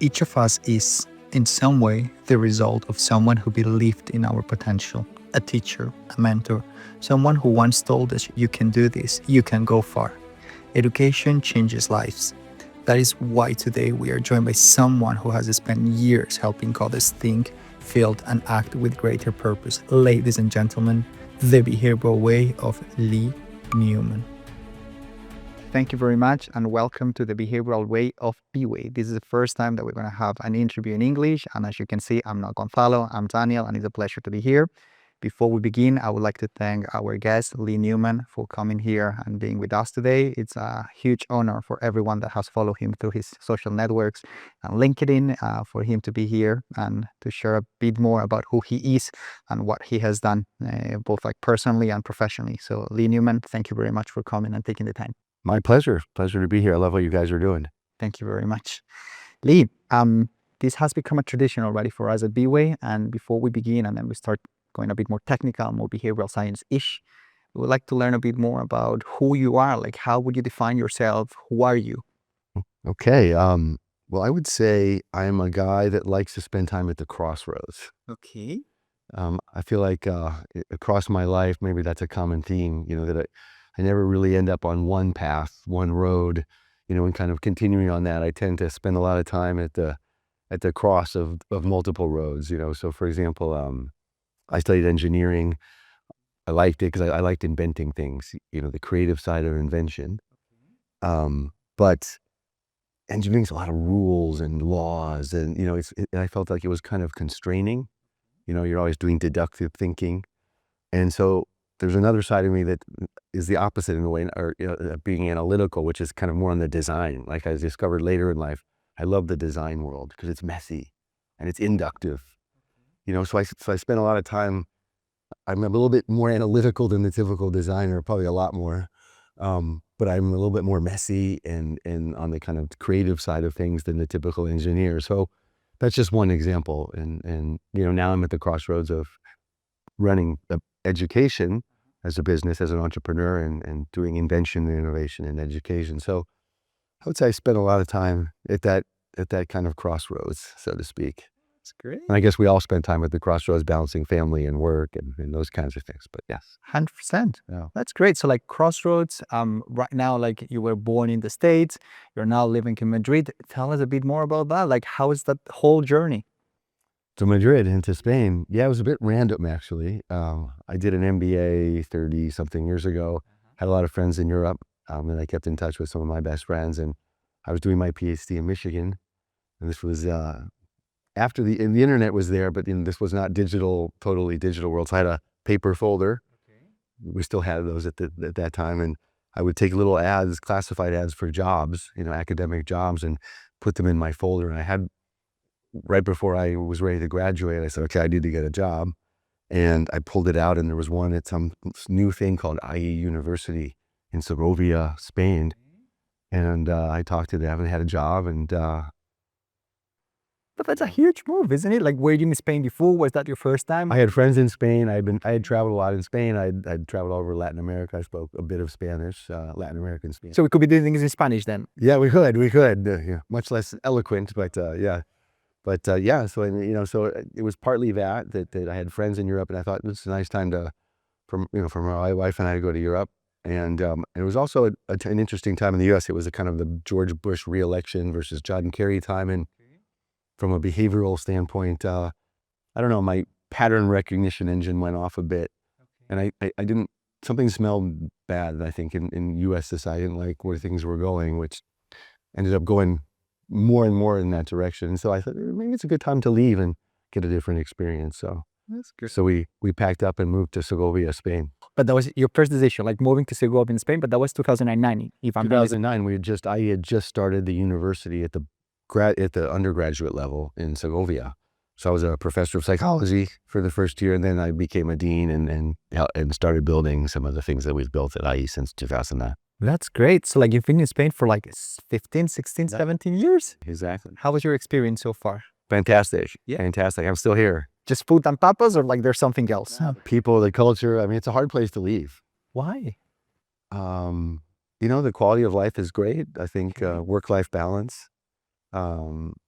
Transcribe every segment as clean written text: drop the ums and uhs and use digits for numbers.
Each of us is, in some way, the result of someone who believed in our potential. A teacher, a mentor, someone who once told us, you can do this, you can go far. Education changes lives. That is why today we are joined by someone who has spent years helping others think, feel, and act with greater purpose. Ladies and gentlemen, the behavioral way of Lee Newman. Thank you very much and welcome to the behavioral way of B-Way. This is the first time that we're going to have an interview in English, and as you can see, I'm not Gonzalo, I'm Daniel, and it's a pleasure to be here. Before we begin, I would like to thank our guest, Lee Newman, for coming here and being with us today. It's a huge honor for everyone that has followed him through his social networks and LinkedIn for him to be here and to share a bit more about who he is and what he has done, both like personally and professionally. So Lee Newman, thank you very much for coming and taking the time. My pleasure. Pleasure to be here. I love what you guys are doing. Thank you very much. Lee, this has become a tradition already for us at B-Way. And before we begin and then we start going a bit more technical, more behavioral science-ish, we would like to learn a bit more about who you are. Like, how would you define yourself? Who are you? Okay. Well, I would say I'm a guy that likes to spend time at the crossroads. Okay. I feel like across my life, maybe that's a common theme, that I never really end up on one path, one road, and kind of continuing on that. I tend to spend a lot of time at the cross of multiple roads, So for example, I studied engineering. I liked it because I liked inventing things, the creative side of invention. But engineering's a lot of rules and laws and, I felt like it was kind of constraining. You're always doing deductive thinking. And so there's another side of me that is the opposite in a way, or being analytical, which is kind of more on the design. Like I discovered later in life, I love the design world because it's messy and it's inductive. So I spend a lot of time. I'm a little bit more analytical than the typical designer, probably a lot more. But I'm a little bit more messy and on the kind of creative side of things than the typical engineer. So that's just one example. And now I'm at the crossroads of running education as a business, as an entrepreneur, and doing invention and innovation in education. So I would say I spent a lot of time at that kind of crossroads, so to speak. That's great. And I guess we all spend time at the crossroads balancing family and work and those kinds of things, but yes. 100%. Yeah. That's great. So like crossroads, right now, like you were born in the States, you're now living in Madrid. Tell us a bit more about that. Like, how is that whole journey? To Madrid and to Spain. Yeah, it was a bit random, actually. I did an MBA 30-something years ago, had a lot of friends in Europe, and I kept in touch with some of my best friends, and I was doing my PhD in Michigan, and this was after the internet was there, but this was not totally digital world, so I had a paper folder. Okay. We still had those at that time, and I would take little ads, classified ads for jobs, academic jobs, and put them in my folder, and I had right before I was ready to graduate, I said, okay, I need to get a job. And I pulled it out, and there was one at some new thing called IE University in Segovia, Spain. And I talked to them, I haven't had a job. And But that's a huge move, isn't it? Like, were you in Spain before? Was that your first time? I had friends in Spain. I had traveled a lot in Spain. I'd traveled all over Latin America. I spoke a bit of Spanish, Latin American Spanish. So we could be doing things in Spanish then? Yeah, we could. Yeah. Much less eloquent, but yeah. But yeah, so so it was partly that I had friends in Europe, and I thought this is a nice time for my wife and I to go to Europe, and it was also an interesting time in the U.S. It was a kind of the George Bush re-election versus John Kerry time, and from a behavioral standpoint, I don't know, my pattern recognition engine went off a bit, and I didn't. Something smelled bad, I think, in U.S. society. I didn't like where things were going, which ended up going more and more in that direction. And so I thought maybe it's a good time to leave and get a different experience. So that's good. So we packed up and moved to Segovia, Spain. But that was your first decision, like moving to Segovia in Spain, but that was 2009, if I'm not mistaken. 2009, I had just started the university at the undergraduate level in Segovia. So I was a professor of psychology for the first year, and then I became a dean and started building some of the things that we've built at IE since 2009. That's great. So like you've been in Spain for like 15, 16, 17 years? Exactly. How was your experience so far? Fantastic. Yeah. Fantastic. I'm still here. Just food and tapas, or like there's something else? People, the culture. I mean, it's a hard place to leave. Why? The quality of life is great. I think work-life balance.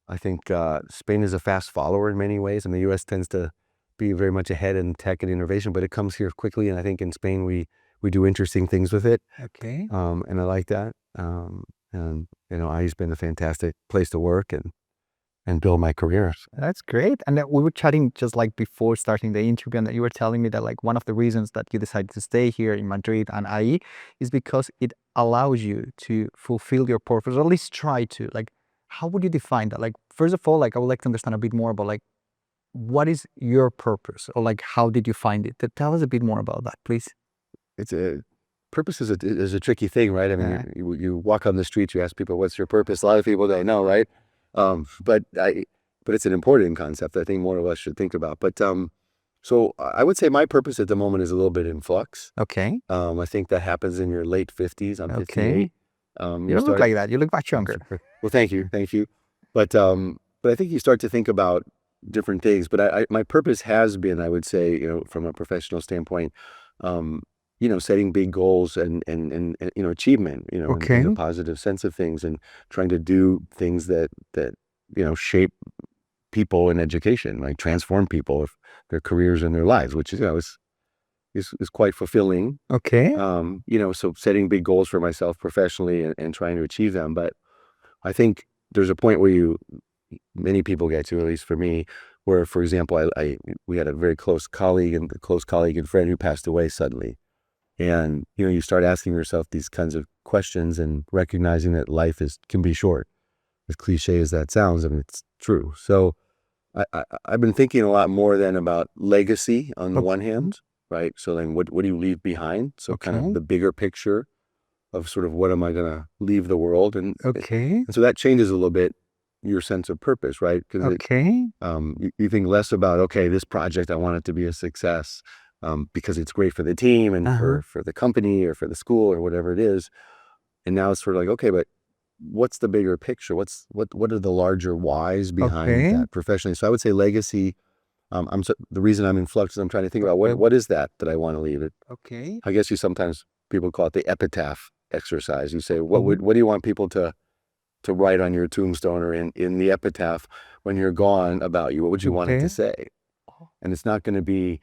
I think Spain is a fast follower in many ways, and the U.S. tends to be very much ahead in tech and innovation, but it comes here quickly, and I think in Spain we do interesting things with it, Okay. and I like that. And IE's been a fantastic place to work and build my career. That's great. And we were chatting just like before starting the interview, and you were telling me that like one of the reasons that you decided to stay here in Madrid and IE is because it allows you to fulfill your purpose, or at least try to. Like, how would you define that? Like, first of all, like I would like to understand a bit more about like what is your purpose, or like how did you find it? Tell us a bit more about that, please. Purpose is a tricky thing, right? I mean, Yeah. you walk on the streets, you ask people, what's your purpose? A lot of people don't know, right? But it's an important concept that I think more of us should think about. But so I would say my purpose at the moment is a little bit in flux. Okay. I think that happens in your late 50s. I'm 58. Okay. You don't look like that. You look much younger. Well, thank you. But I think you start to think about different things. But my purpose has been, I would say, from a professional standpoint, setting big goals and achievement, in a positive sense of things, and trying to do things that shape people in education, like transform people, their careers and their lives, which is quite fulfilling. Okay. So setting big goals for myself professionally and trying to achieve them. But I think there's a point where many people get to, at least for me, where, for example, we had a very close colleague and friend who passed away suddenly. And, you start asking yourself these kinds of questions and recognizing that life can be short. As cliche as that sounds, I mean, it's true. So I've been thinking a lot more then about legacy on the one hand, right? So then what do you leave behind? So kind of the bigger picture of sort of what am I going to leave the world? And so that changes a little bit your sense of purpose, right? Because you think less about, okay, this project, I want it to be a success because it's great for the team and for the company or for the school or whatever it is. And now it's sort of like, okay, but what's the bigger picture? What are the larger whys behind that professionally? So I would say legacy. The reason I'm in flux is I'm trying to think about what is that I want to leave it. Okay. I guess sometimes people call it the epitaph exercise. You say, what do you want people to write on your tombstone or in the epitaph when you're gone about you? What would you want it to say? And it's not going to be,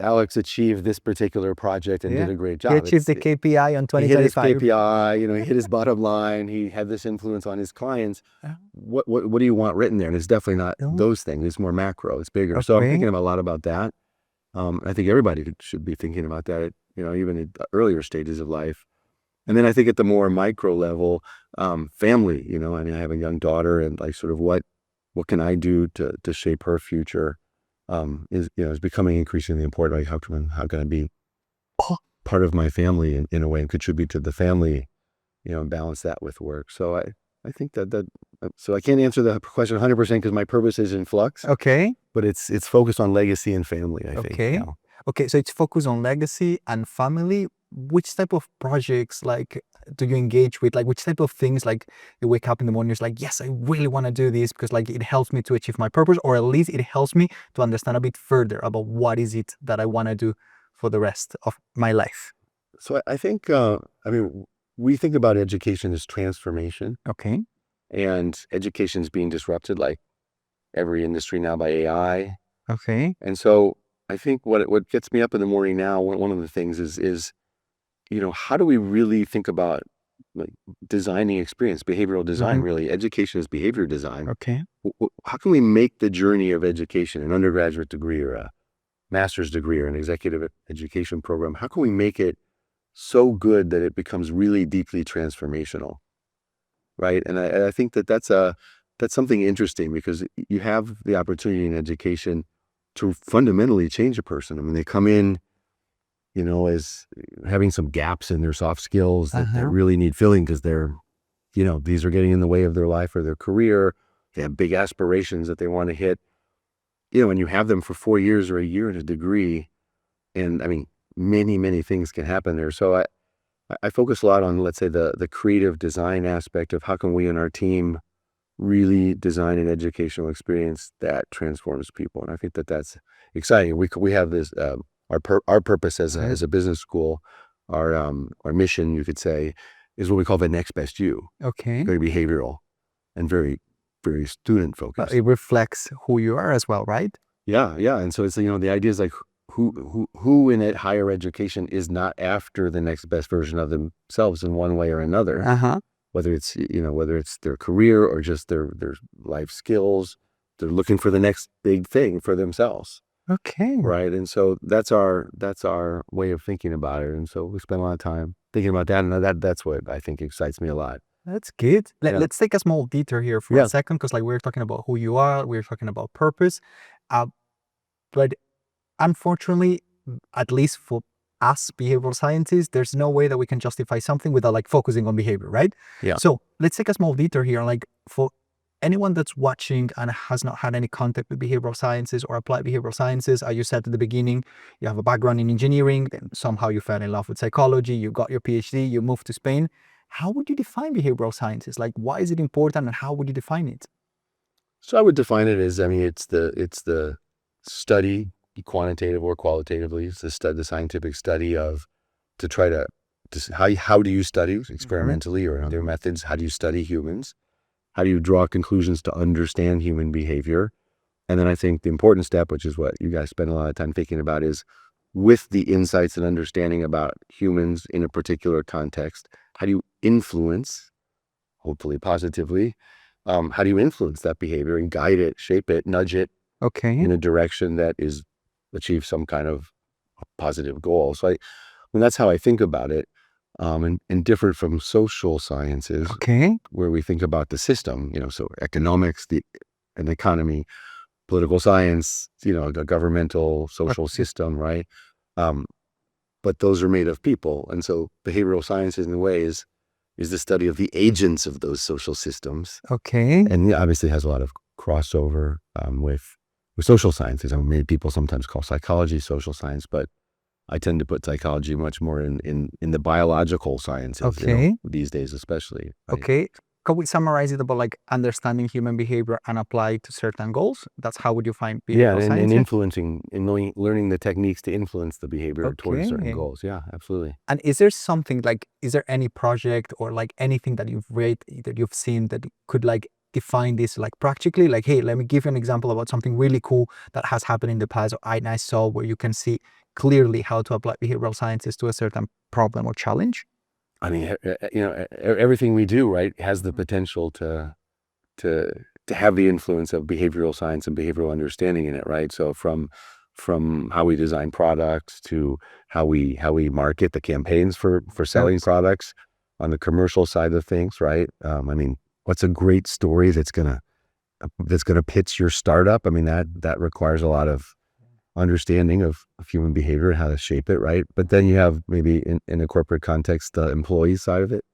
Alex achieved this particular project and did a great job. He achieved the KPI on 2025. He hit his KPI, he hit his bottom line. He had this influence on his clients. What do you want written there? And it's definitely not those things. It's more macro. It's bigger. So I'm thinking a lot about that. I think everybody should be thinking about that, even at earlier stages of life. And then I think at the more micro level, family, I mean, I have a young daughter, and like sort of what can I do to shape her future? Is becoming increasingly important. Like how can I be part of my family in a way and contribute to the family, and balance that with work. So I think so I can't answer the question 100% because my purpose is in flux. Okay. But it's focused on legacy and family, I think. Okay. Now. Okay. So it's focused on legacy and family. Which type of projects like do you engage with? Like which type of things, like you wake up in the morning, you're like, yes, I really want to do this because like it helps me to achieve my purpose, or at least it helps me to understand a bit further about what is it that I want to do for the rest of my life. So I think, we think about education as transformation. Okay. And education is being disrupted like every industry now by AI. Okay. And so I think what gets me up in the morning now, one of the things is how do we really think about like designing experience, behavioral design, really? Education is behavior design. Okay. How can we make the journey of education, an undergraduate degree or a master's degree or an executive education program, how can we make it so good that it becomes really deeply transformational, right? And I think that's something interesting because you have the opportunity in education to fundamentally change a person. I mean, they come in, as having some gaps in their soft skills that really need filling because they're, these are getting in the way of their life or their career. They have big aspirations that they want to hit, and you have them for 4 years or a year in a degree. And I mean, many, many things can happen there. So I focus a lot on, let's say, the creative design aspect of how can we in our team really design an educational experience that transforms people. And I think that's exciting. We have this, our purpose as a business school, our mission, you could say, is what we call the next best you. Okay. Very behavioral. and very, very student But focused. it reflects who you are as well, right? Yeah. And so it's, the idea is like who in higher education is not after the next best version of themselves in one way or another, whether it's their career or just their life skills. They're looking for the next big thing for themselves. Okay. Right. And so that's our way of thinking about it. And so we spend a lot of time thinking about that. And that's what I think excites me a lot. That's good. Yeah. Let's take a small detour here for a second, because like we're talking about who you are, we're talking about purpose. But unfortunately, at least for us behavioral scientists, there's no way that we can justify something without like focusing on behavior, right? Yeah. So let's take a small detour here. Like for anyone that's watching and has not had any contact with behavioral sciences or applied behavioral sciences, as you said at the beginning, you have a background in engineering, then somehow you fell in love with psychology, you got your PhD, you moved to Spain. How would you define behavioral sciences? Like, why is it important and how would you define it? So I would define it as, it's the study, quantitative or qualitatively, it's the scientific study of, to try to how do you study experimentally or other methods? How do you study humans? How do you draw conclusions to understand human behavior? And then I think the important step, which is what you guys spend a lot of time thinking about, is with the insights and understanding about humans in a particular context, how do you influence, hopefully positively, how do you influence that behavior and guide it, shape it, nudge it in a direction that achieves some kind of positive goal? So that's how I think about it. And different from social sciences, where we think about the system, so economics, an economy, political science, a governmental social system, right? But those are made of people. And so behavioral sciences in a way is the study of the agents of those social systems. And obviously has a lot of crossover with social sciences. I mean, many people sometimes call psychology social science, but I tend to put psychology much more in the biological sciences these days, especially. Right? Can we summarize it about like understanding human behavior and apply it to certain goals? That's how would you find behavioral science? And influencing and learning the techniques to influence the behavior towards certain goals. Yeah, absolutely. And is there something like, is there any project or like anything that you've read, that you've seen that could like define this like practically? Like, hey, let me give you an example about something really cool that has happened in the past or I saw, where you can see clearly how to apply behavioral sciences to a certain problem or challenge? I mean, everything we do, right, has the potential to have the influence of behavioral science and behavioral understanding in it, right? So from how we design products to how we market the campaigns for selling products on the commercial side of things, right? I mean, what's a great story that's gonna pitch your startup? I mean, that requires a lot of understanding of human behavior and how to shape it, right? But then you have maybe in a corporate context, the employee side of it,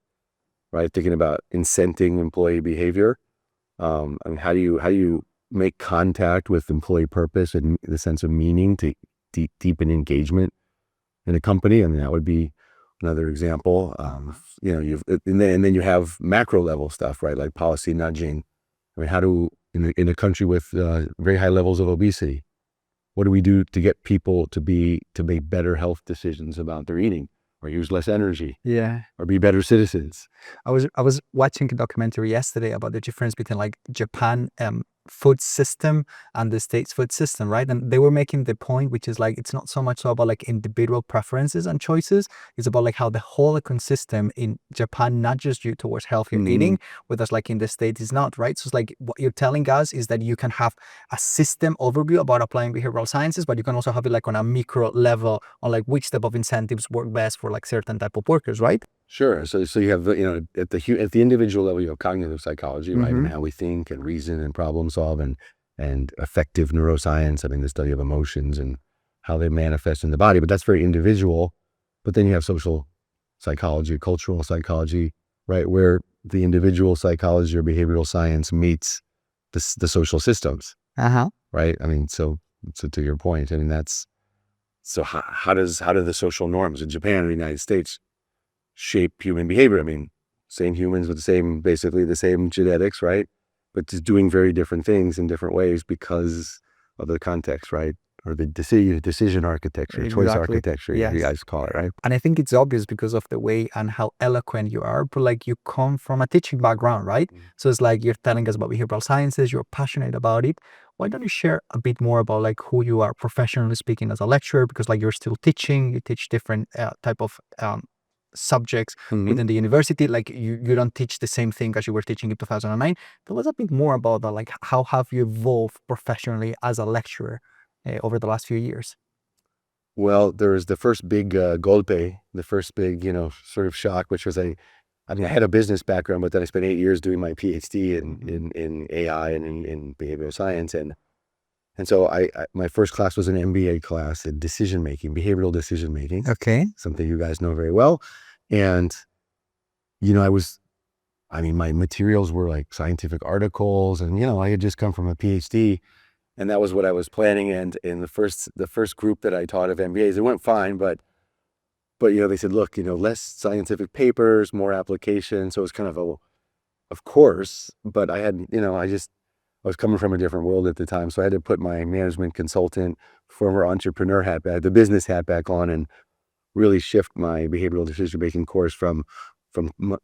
right? Thinking about incenting employee behavior. I mean, how do you make contact with employee purpose and the sense of meaning to deepen engagement in a company? And that would be another example. And then you have macro level stuff, right? Like policy nudging. I mean, how do in a country with very high levels of obesity, what do we do to get people to make better health decisions about their eating, or use less energy, or be better citizens? I was watching a documentary yesterday about the difference between like Japan food system and the States food system, right? And they were making the point, which is like, it's not so much so about like individual preferences and choices. It's about like how the whole ecosystem in Japan nudges you towards healthier eating, whereas like in the States is not, right? So it's like what you're telling us is that you can have a system overview about applying behavioral sciences, but you can also have it like on a micro level on like which type of incentives work best for like certain type of workers, right? Sure. So you have at the individual level, you have cognitive psychology, right, and how we think and reason and problem solve, and affective neuroscience. I mean, the study of emotions and how they manifest in the body. But that's very individual. But then you have social psychology, cultural psychology, right, where the individual psychology or behavioral science meets the social systems, right? I mean, so to your point, I mean, how do the social norms in Japan and the United States shape human behavior? I mean, same humans with basically the same genetics, right? But just doing very different things in different ways because of the context, right? or the decision architecture, choice Exactly. architecture, you Yes. guys call it, right? And I think it's obvious because of the way and how eloquent you are, but like you come from a teaching background, right? So it's like you're telling us about behavioral sciences, you're passionate about it. Why don't you share a bit more about like who you are professionally speaking as a lecturer? Because like you're still teaching, you teach different type of subjects within the university. Like you don't teach the same thing as you were teaching in 2009. Tell us a bit more about that. Like how have you evolved professionally as a lecturer over the last few years? Well, there was the first big golpe, the first big, sort of shock, which was I had a business background, but then I spent 8 years doing my PhD in AI and in behavioral science. And so my first class was an MBA class in decision making, behavioral decision making. Okay. Something you guys know very well. And, my materials were like scientific articles and, I had just come from a PhD. And that was what I was planning. And in the first group that I taught of MBAs, it went fine, but they said, look, less scientific papers, more application. So it was kind of course, but I had, I was coming from a different world at the time. So I had to put my management consultant, former entrepreneur hat back, the business hat back on, and really shift my behavioral decision-making course from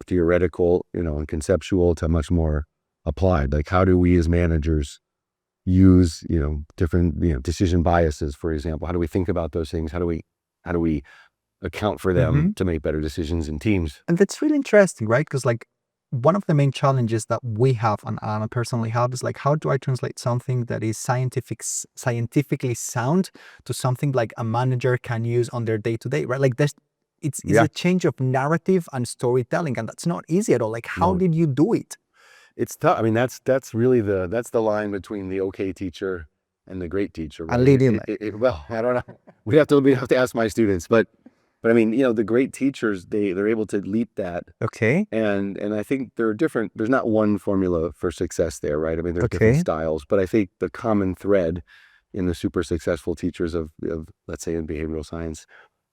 theoretical, and conceptual to much more applied. Like, how do we as managers use, different, decision biases, for example? How do we think about those things? How do we account for them to make better decisions in teams? And that's really interesting, right? Because like one of the main challenges that we have and I personally have is like, how do I translate something that is scientifically sound to something like a manager can use on their day-to-day, right? Like it's a change of narrative and storytelling, and that's not easy at all. Like, how did you do it? It's tough. I mean, that's really the line between the okay teacher and the great teacher. Right? And Lee Newman. Well, I don't know. We have to ask my students, but I mean, the great teachers, they're able to leap that. Okay. And I think there's not one formula for success there, right? I mean, there's different styles, but I think the common thread in the super successful teachers of let's say in behavioral science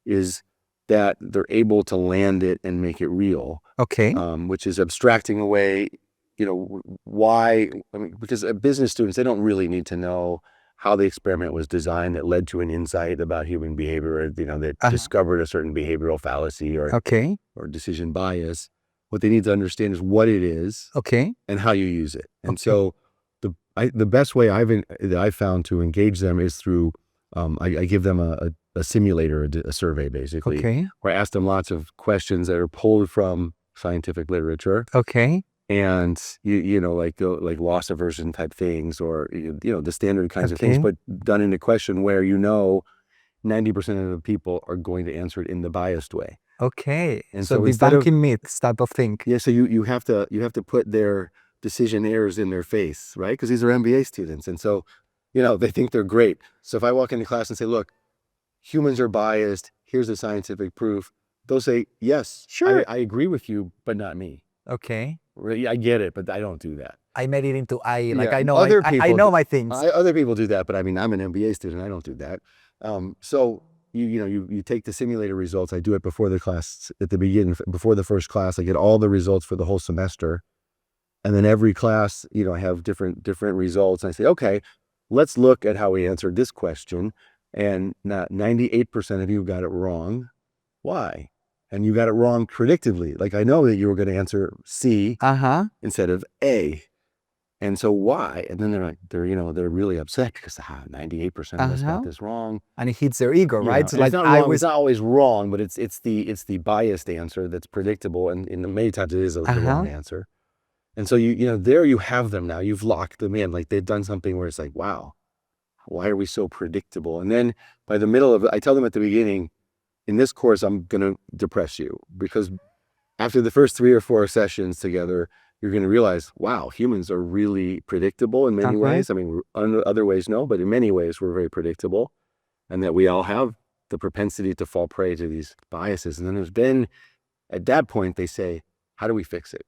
is that they're able to land it and make it real. Okay. Which is abstracting away, why, because business students, they don't really need to know how the experiment was designed that led to an insight about human behavior, or, that discovered a certain behavioral fallacy or decision bias. What they need to understand is what it is and how you use it. And so the best way that I've found to engage them is through, I give them a simulator, a survey basically, where I ask them lots of questions that are pulled from scientific literature. And like loss aversion type things, or the standard kinds of things, but done in a question where 90% of the people are going to answer it in the biased way. And so debunking myths type of thing. Yeah, so you have to put their decision errors in their face, right? Because these are MBA students, and so they think they're great. So if I walk into class and say, "Look, humans are biased. Here's the scientific proof," they'll say, "Yes, sure, I agree with you, but not me." Really, I get it, but I don't do that. I made it into I I know my things. Other people do that, but I mean, I'm an MBA student. I don't do that. So you take the simulator results. I do it before the class at the beginning, before the first class. I get all the results for the whole semester, and then every class, I have different results. And I say, okay, let's look at how we answered this question. And 98% of you got it wrong. Why? And you got it wrong predictably. Like, I know that you were going to answer C instead of A. And so why? And then they're really upset because 98% of us got this wrong. And it hits their ego, right? So like, it's not always wrong, but it's the biased answer that's predictable. And many times it is the wrong answer. And so there you have them now. You've locked them in. Like, they've done something where it's like, wow, why are we so predictable? And then by the middle of it, I tell them at the beginning, in this course, I'm going to depress you, because after the first 3 or 4 sessions together, you're going to realize, wow, humans are really predictable in many ways. I mean, in other ways, no, but in many ways, we're very predictable, and that we all have the propensity to fall prey to these biases. And then at that point, they say, how do we fix it?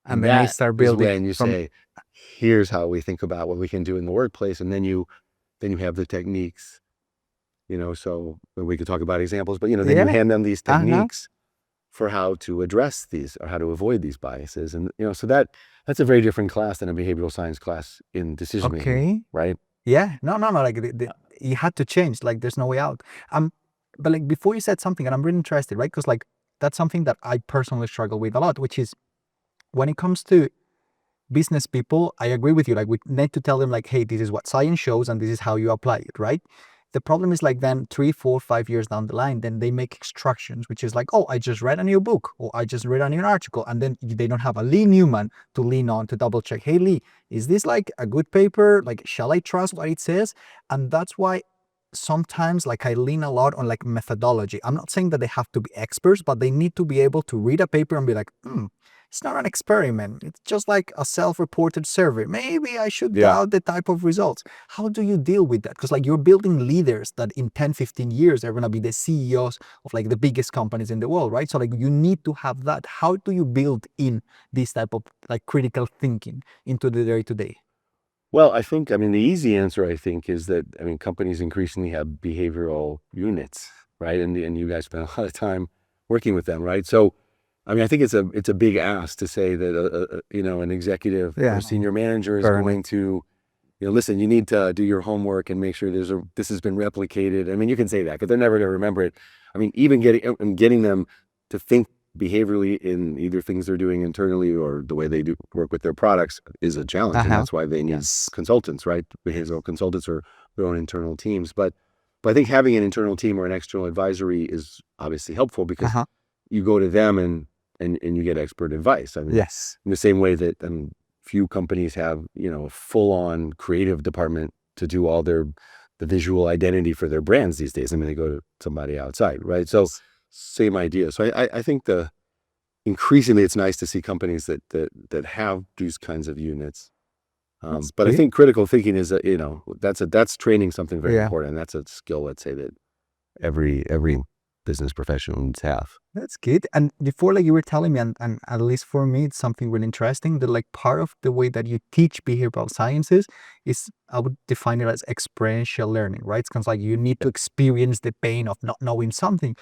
And then I start building. When you say, here's how we think about what we can do in the workplace. And then you have the techniques, so we could talk about examples, but, then you hand them these techniques for how to address these, or how to avoid these biases. And, so that's a very different class than a behavioral science class in decision making, right? Yeah, no. Like it had to change. Like there's no way out. But like before you said something, and I'm really interested, right? Because like that's something that I personally struggle with a lot, which is when it comes to business people, I agree with you. Like we need to tell them like, hey, this is what science shows and this is how you apply it, right? The problem is like then 3, 4, 5 years down the line, then they make extractions, which is like, oh, I just read a new book or I just read a new article. And then they don't have a Lee Newman to lean on to double check. Hey, Lee, is this like a good paper? Like, shall I trust what it says? And that's why sometimes like I lean a lot on like methodology. I'm not saying that they have to be experts, but they need to be able to read a paper and be like, it's not an experiment. It's just like a self-reported survey. Maybe I should doubt the type of results. How do you deal with that? Because like you're building leaders that in 10, 15 years, they're going to be the CEOs of like the biggest companies in the world, right? So like you need to have that. How do you build in this type of like critical thinking into the day-to-day? Well, I mean, the easy answer, I think, is that, I mean, companies increasingly have behavioral units, right? And you guys spend a lot of time working with them, right? So, I mean, I think it's a big ask to say that, an executive or senior manager is going to, listen, you need to do your homework and make sure this has been replicated. I mean, you can say that, but they're never going to remember it. I mean, even getting them to think behaviorally in either things they're doing internally or the way they do work with their products is a challenge. And that's why they need consultants, right? Behavioral consultants or their own internal teams. But I think having an internal team or an external advisory is obviously helpful because you go to them and you get expert advice. I mean, in the same way that few companies have, a full-on creative department to do all the visual identity for their brands these days. I mean, they go to somebody outside, right? So same idea. So I think increasingly it's nice to see companies that have these kinds of units. But I think critical thinking is that's training something very important. That's a skill, let's say, that every business professional needs to have. That's good. And before, like you were telling me, and at least for me, it's something really interesting that like part of the way that you teach behavioral sciences is, I would define it as experiential learning, right? It's kind of like you need to experience the pain of not knowing something.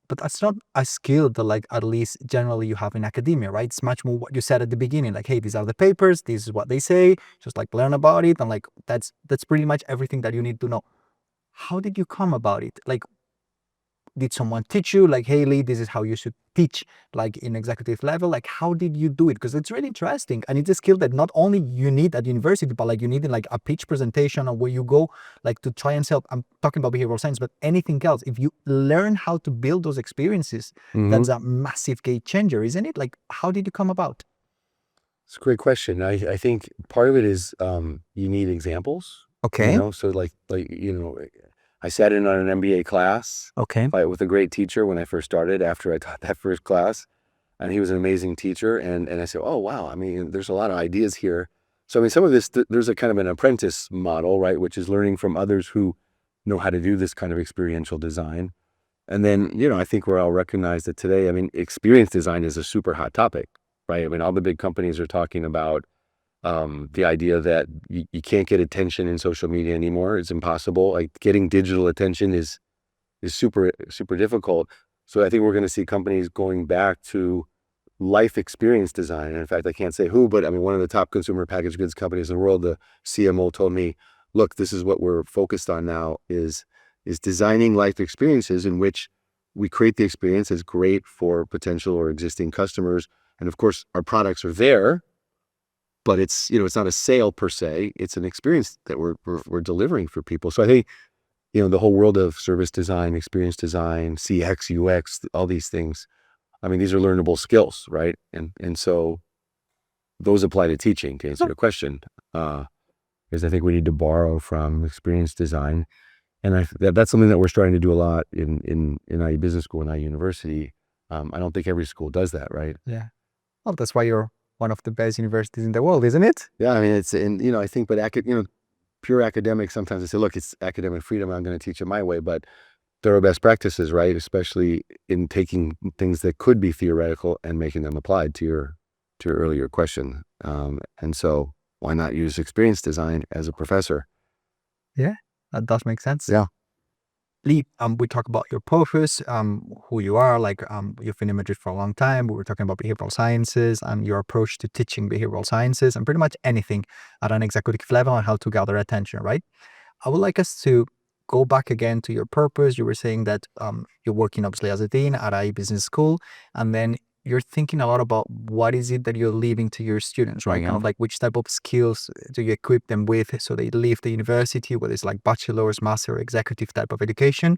But that's not a skill that like at least generally you have in academia, right? It's much more what you said at the beginning, like, hey, these are the papers, this is what they say, just like learn about it. And like that's pretty much everything that you need to know. How did you come about it? Like, did someone teach you like, hey, Lee, this is how you should teach like in executive level? Like, how did you do it? Because it's really interesting. And it's a skill that not only you need at university, but like you need in like a pitch presentation or where you go like to try and sell. I'm talking about behavioral science, but anything else. If you learn how to build those experiences, that's a massive game changer, isn't it? Like, how did you come about? It's a great question. I think part of it is you need examples. Okay. So I sat in on an MBA class with a great teacher when I first started after I taught that first class. And he was an amazing teacher. And I said, oh, wow. I mean, there's a lot of ideas here. So, I mean, some of this, there's a kind of an apprentice model, right? Which is learning from others who know how to do this kind of experiential design. And then, I think we're all recognized that today, I mean, experience design is a super hot topic, right? I mean, all the big companies are talking about the idea that you can't get attention in social media anymore. It's impossible. Like getting digital attention is super, super difficult. So I think we're going to see companies going back to life experience design. And in fact, I can't say who, but I mean, one of the top consumer packaged goods companies in the world, the CMO told me, look, this is what we're focused on now is designing life experiences in which we create the experience as great for potential or existing customers. And of course, our products are there, but it's, it's not a sale per se. It's an experience that we're delivering for people. So I think, the whole world of service design, experience design, CX, UX, all these things, I mean, these are learnable skills, right? And so those apply to teaching, to answer your question, because I think we need to borrow from experience design. And that's something that we're starting to do a lot in IE Business School and IE University. I don't think every school does that, right? Yeah. Well, that's why you're one of the best universities in the world, isn't it? Yeah, I mean, I think, but pure academics, sometimes they say, look, it's academic freedom, I'm going to teach it my way, but there are best practices, right? Especially in taking things that could be theoretical and making them applied to your earlier question. And so why not use experience design as a professor? Yeah, that does make sense. Yeah. Lee, we talk about your purpose, who you are, like you've been in Madrid for a long time. We were talking about behavioral sciences and your approach to teaching behavioral sciences and pretty much anything at an executive level and how to gather attention, right? I would like us to go back again to your purpose. You were saying that you're working obviously as a dean at a business school, and then you're thinking a lot about what is it that you're leaving to your students, right? Kind of like which type of skills do you equip them with so they leave the university, whether it's like bachelor's, master, executive type of education.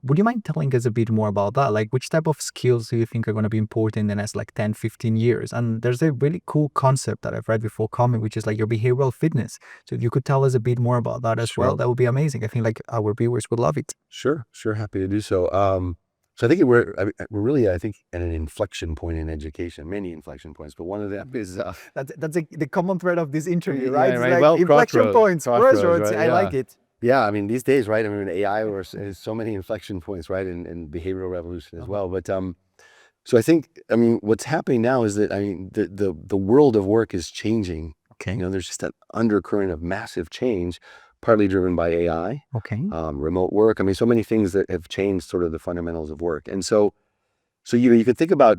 Would you mind telling us a bit more about that? Like, which type of skills do you think are going to be important in the next like 10, 15 years? And there's a really cool concept that I've read before coming, which is like your behavioral fitness. So if you could tell us a bit more about that as well, that would be amazing. I think like our viewers would love it. Sure. Happy to do so. So I think we're really, I think, at an inflection point in education, many inflection points, but one of them is That's the common thread of this interview, right? Yeah, It's right. like Well, inflection points, crossroads. right? I like it. Yeah, I mean, these days, right? I mean, AI has so many inflection points, right? And behavioral revolution as well. But so I think, I mean, what's happening now is that, I mean, the world of work is changing. Okay. You know, there's just an undercurrent of massive change, partly driven by AI, Okay. remote work. I mean, so many things that have changed sort of the fundamentals of work. And so you know, you could think about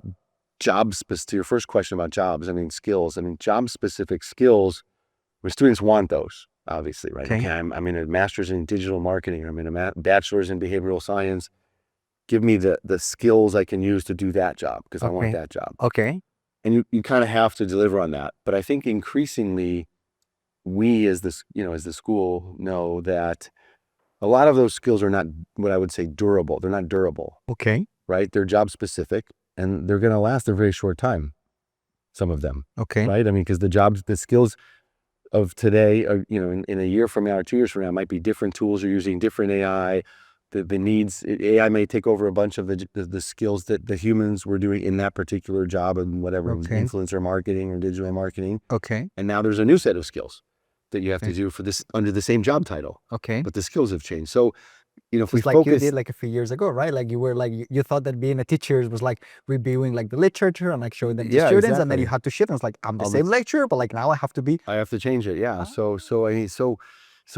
jobs, to your first question about jobs, I mean, skills. I mean, job-specific skills, where students want those, obviously, right? Okay. I'm in a master's in digital marketing, or I'm in a bachelor's in behavioral science. Give me the skills I can use to do that job, because I want that job. Okay. And you kind of have to deliver on that. But I think increasingly, we as the school know that a lot of those skills are not what I would say durable. They're not durable. Okay. Right? They're job specific, and they're going to last a very short time. Some of them. Okay. Right? I mean, because the skills of today are, you know, in a year from now or 2 years from now, might be different tools. You're using different AI. The needs, AI may take over a bunch of the skills that the humans were doing in that particular job, and whatever, influencer marketing or digital marketing. Okay. And now there's a new set of skills that you have to do for this under the same job title. Okay. But the skills have changed. So, you know, if it's we like focus, you did like a few years ago, right? Like you were like, you thought that being a teacher was like reviewing like the literature and like showing them to students, and then you had to shift. And it's like, I'm the same lecturer, but like now I have to change it. Yeah. So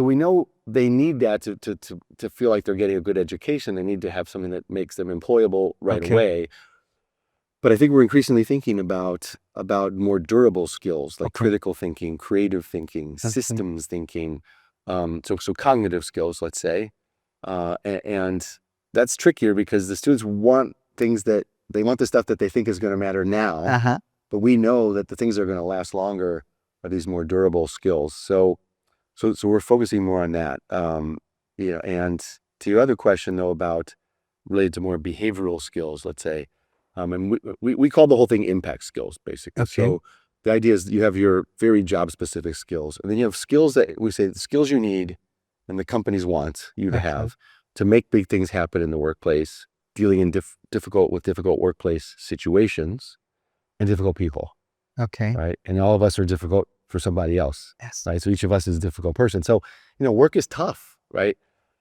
we know they need that to feel like they're getting a good education. They need to have something that makes them employable right away. But I think we're increasingly thinking about more durable skills, like critical thinking, creative thinking, systems thinking, so cognitive skills, let's say. And that's trickier because the students want things that they want, the stuff that they think is going to matter now. But we know that the things that are going to last longer are these more durable skills. So we're focusing more on that. You know, and to your other question though, about related to more behavioral skills, let's say, and we call the whole thing impact skills, basically. So the idea is that you have your very job specific skills, and then you have skills that we say the skills you need and the companies want you to have to make big things happen in the workplace, dealing in difficult workplace situations and difficult people. Okay. Right. And all of us are difficult for somebody else. Yes. Right. So each of us is a difficult person. So, you know, work is tough. Right.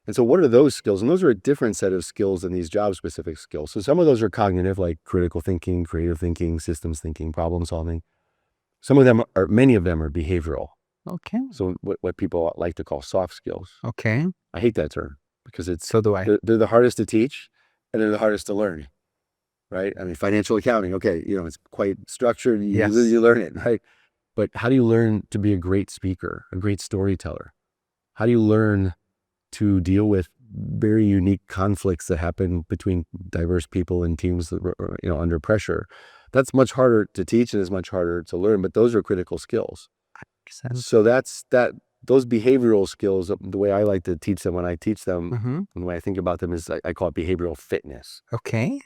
And so what are those skills? And those are a different set of skills than these job specific skills. So some of those are cognitive, like critical thinking, creative thinking, systems thinking, problem solving. Many of them are behavioral. Okay. So what people like to call soft skills. Okay. I hate that term because So do I. They're the hardest to teach, and they're the hardest to learn. Right. I mean, financial accounting. Okay. You know, it's quite structured. You learn it. Right. But how do you learn to be a great speaker, a great storyteller? How do you learn to deal with very unique conflicts that happen between diverse people and teams that are, you know, under pressure? That's much harder to teach and is much harder to learn, but those are critical skills. So those behavioral skills, the way I like to teach them when I teach them, and the way I think about them is I call it behavioral fitness. Okay.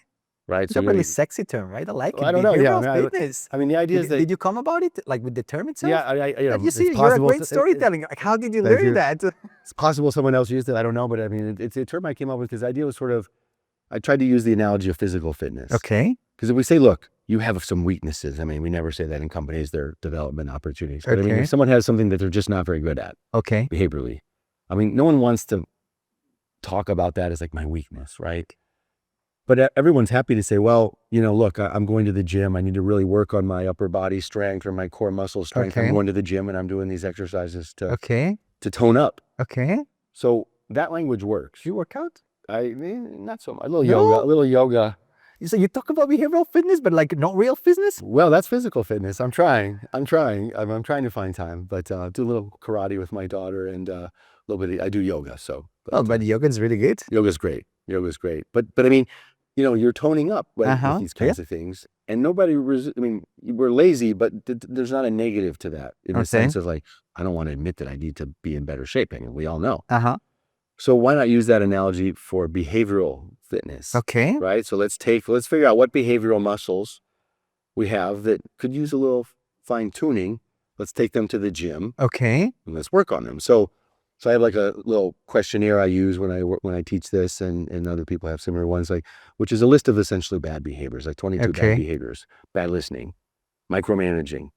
Right. It's a really sexy term, right? I like it. I don't know. Yeah. Fitness. I mean, the idea is that. Did you come about it like with the term itself? Yeah. You see, you're a great storytelling. Like, how did you learn that? It's possible someone else used it. I don't know. But I mean, it's a term I came up with because the idea was sort of, I tried to use the analogy of physical fitness. Okay. Because if we say, look, you have some weaknesses. I mean, we never say that in companies, their development opportunities. But I mean, if someone has something that they're just not very good at, behaviorally, I mean, no one wants to talk about that as like my weakness, right? But everyone's happy to say, well, you know, look, I'm going to the gym. I need to really work on my upper body strength or my core muscle strength. I'm going to the gym and I'm doing these exercises to tone up. Okay. So that language works. Do you work out? Not so much. A little No? yoga, a little yoga. So you talk about behavioral fitness, but like not real fitness? Well, that's physical fitness. I'm trying. I'm trying to find time, but do a little karate with my daughter and a little bit. I do yoga, so. Oh, but yoga is really good. Yoga's great. Yoga's great. But I mean, you're toning up with these kinds of things, and nobody. I mean, we're lazy, but there's not a negative to that in the sense of like, I don't want to admit that I need to be in better shape. I mean, we all know. So why not use that analogy for behavioral fitness? Okay. Right. So let's figure out what behavioral muscles we have that could use a little fine tuning. Let's take them to the gym. Okay. And let's work on them. So I have like a little questionnaire I use when I teach this, and other people have similar ones, like, which is a list of essentially bad behaviors, like 22 bad behaviors: bad listening, micromanaging,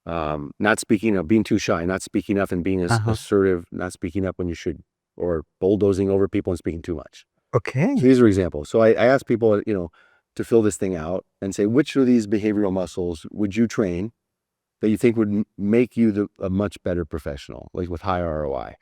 not speaking up, being too shy, not speaking up and being assertive, not speaking up when you should, or bulldozing over people and speaking too much. Okay. So these are examples. So I ask people, to fill this thing out and say, which of these behavioral muscles would you train that you think would make you a much better professional, like with high ROI?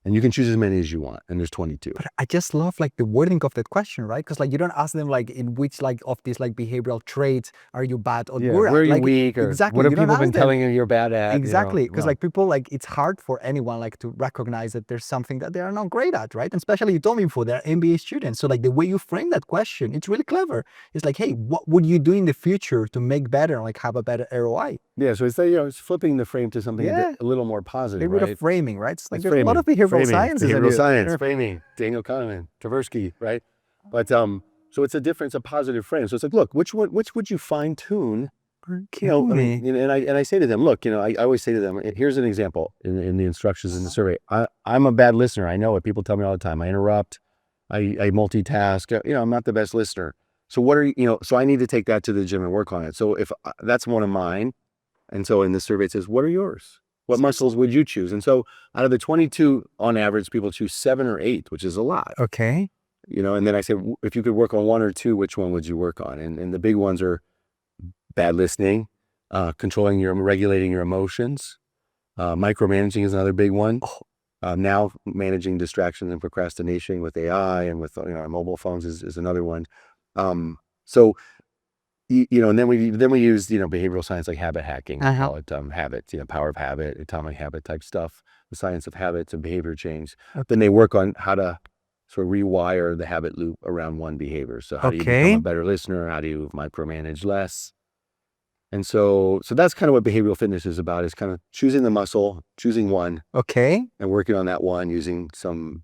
And you can choose as many as you want, and there's 22. But I just love like the wording of that question, right? Because like you don't ask them like in which like of these like behavioral traits are you bad or good at. Where are you like, weak, or exactly, what have you don't people ask been them. telling you you're bad at? Exactly, because like people, like it's hard for anyone like to recognize that there's something that they are not great at, right? And especially you told me before, they're MBA students. So like the way you frame that question, it's really clever. It's like, hey, what would you do in the future to make better, like have a better ROI? Yeah, so it's it's flipping the frame to something a little more positive, right? right? Framing, right? It's like It's there's a lot of behavioral sciences. Behavioral science, framing, Daniel Kahneman, Tversky, right? But so it's a positive frame. So it's like, look, which would you fine tune? And I say to them, look, I always say to them, here's an example in the instructions in the survey. I'm a bad listener. I know it. People tell me all the time. I interrupt. I multitask. I'm not the best listener. So what are so I need to take that to the gym and work on it. So if that's one of mine, and so in the survey it says, what are yours? What muscles would you choose? And so out of the 22, on average, people choose 7 or 8, which is a lot. Okay. And then I say, if you could work on 1 or 2, which one would you work on? And the big ones are bad listening, regulating your emotions. Micromanaging is another big one. Now managing distractions and procrastination with AI and with our mobile phones is another one. So and then we use behavioral science like habit hacking. We call it habits, power of habit, atomic habit type stuff, the science of habits and behavior change. Then they work on how to sort of rewire the habit loop around one behavior. So how do you become a better listener? How do you micromanage less? And so that's kind of what behavioral fitness is about, is kind of choosing the muscle, choosing one, and working on that one using some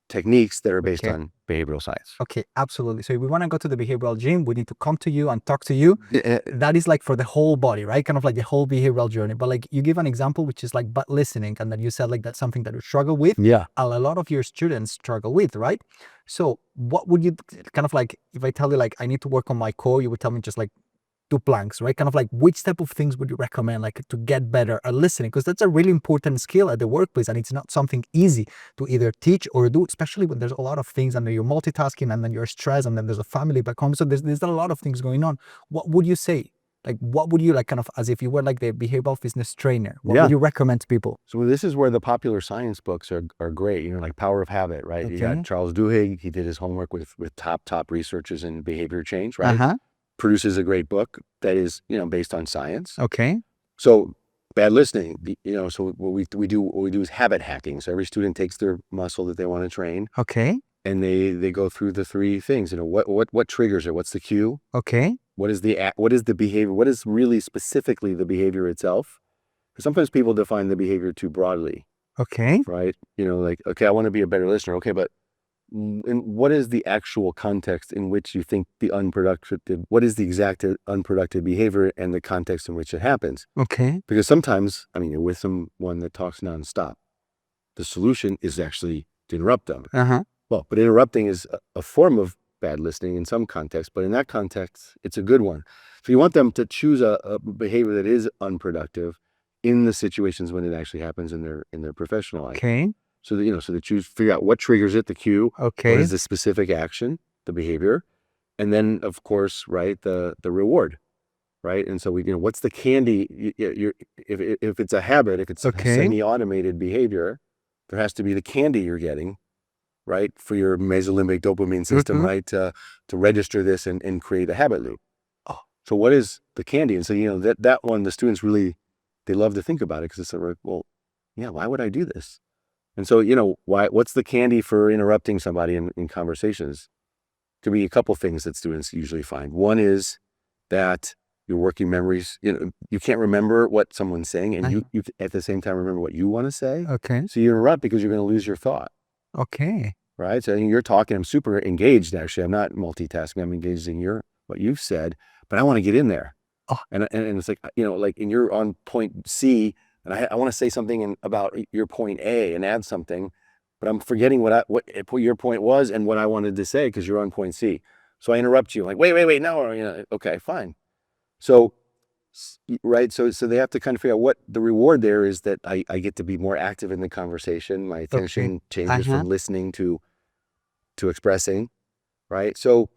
techniques that are based on behavioral science. Okay, absolutely. So if we want to go to the behavioral gym, we need to come to you and talk to you. That is like for the whole body, right? Kind of like the whole behavioral journey. But like you give an example, which is like bad listening, and then you said like that's something that you struggle with. Yeah. A lot of your students struggle with, right? So what would you kind of like, if I tell you like I need to work on my core, you would tell me just like 2 planks, right? Kind of like which type of things would you recommend like to get better at listening? Because that's a really important skill at the workplace, and it's not something easy to either teach or do, especially when there's a lot of things and you're multitasking and then you're stressed and then there's a family back home. So there's a lot of things going on. What would you say? Like what would you like, kind of as if you were like the behavioral fitness trainer, what would you recommend to people? So this is where the popular science books are great, like Power of Habit, right? You got Charles Duhigg, he did his homework with top researchers in behavior change, right? Produces a great book that is, based on science. Okay. So bad listening, so what we do is habit hacking. So every student takes their muscle that they want to train. Okay. And they go through the 3 things, what triggers it? What's the cue? Okay. What is the behavior? What is really specifically the behavior itself? Because sometimes people define the behavior too broadly. Okay. Right? Like, okay, I want to be a better listener. Okay, but what is the actual context in which you think what is the exact unproductive behavior and the context in which it happens? Okay. Because sometimes, you're with someone that talks nonstop. The solution is actually to interrupt them. Well, but interrupting is a form of bad listening in some context, but in that context, it's a good one. So you want them to choose a behavior that is unproductive in the situations when it actually happens in their professional life. Okay. So that, so they figure out what triggers it, the cue. Okay. What is the specific action, the behavior, and then of course, right, the reward, right? And so what's the candy? If it's a habit, if it's a semi-automated behavior, there has to be the candy you're getting right? For your mesolimbic dopamine system, right? To register this and create a habit loop. Oh. So what is the candy? And so, that one, the students really, they love to think about it because it's sort of, well, yeah, why would I do this? And so, what's the candy for interrupting somebody in conversations? Could be a couple things that students usually find. One is that your working memories, you can't remember what someone's saying, and you at the same time remember what you want to say. Okay. So you interrupt because you're going to lose your thought. Okay. Right. So you're talking, I'm super engaged, actually. I'm not multitasking. I'm engaged in what you've said, but I want to get in there. Oh. And it's like, and you're on point C, and I want to say something about your point A and add something, but I'm forgetting what your point was and what I wanted to say because you're on point C. So I interrupt you, like, wait, no, okay, fine. So, right. So they have to kind of figure out what the reward there is, that I get to be more active in the conversation. My attention changes from listening to expressing, right? So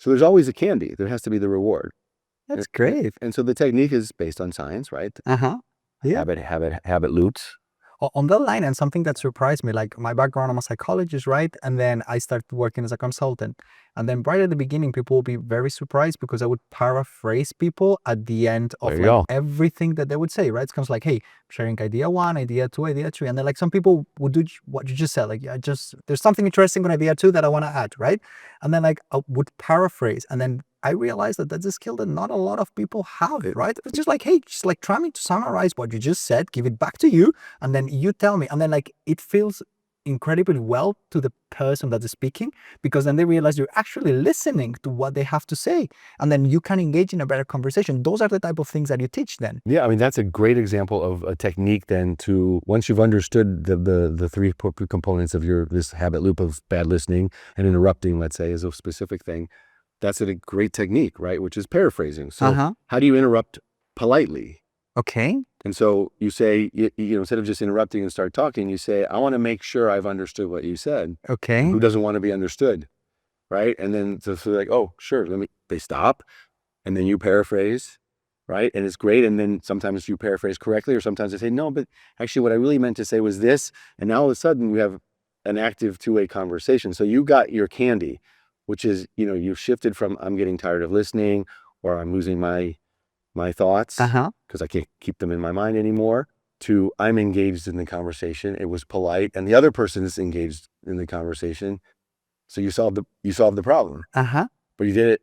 there's always a candy. There has to be the reward. That's great. And so the technique is based on science, right? Yeah. Habit loops. On that line, and something that surprised me, like my background, I'm a psychologist, right? And then I started working as a consultant. And then right at the beginning, people will be very surprised because I would paraphrase people at the end of everything that they would say, right? It's kind of like, hey, sharing idea 1, idea 2, idea 3. And then like some people would do what you just said. Like, there's something interesting on idea 2 that I want to add, right? And then like I would paraphrase, and then I realized that that's a skill that not a lot of people have, right? It's just like, hey, just like try me to summarize what you just said, give it back to you, and then you tell me. And then like it feels incredibly well to the person that is speaking, because then they realize you're actually listening to what they have to say, and then you can engage in a better conversation. Those are the type of things that you teach then. Yeah, I mean, that's a great example of a technique then to, once you've understood the three components of this habit loop of bad listening and interrupting, let's say, is a specific thing. That's a great technique, right? Which is paraphrasing. So how do you interrupt politely? Okay. And so you say, instead of just interrupting and start talking, you say, I want to make sure I've understood what you said. Okay. Who doesn't want to be understood? Right. And then so they're like, oh, sure. They stop. And then you paraphrase. Right. And it's great. And then sometimes you paraphrase correctly, or sometimes they say, no, but actually what I really meant to say was this. And now all of a sudden we have an active two-way conversation. So you got your candy, which is, you've shifted from I'm getting tired of listening, or I'm losing my thoughts because I can't keep them in my mind anymore, to I'm engaged in the conversation. It was polite, and the other person is engaged in the conversation. So you solved the problem. But you did it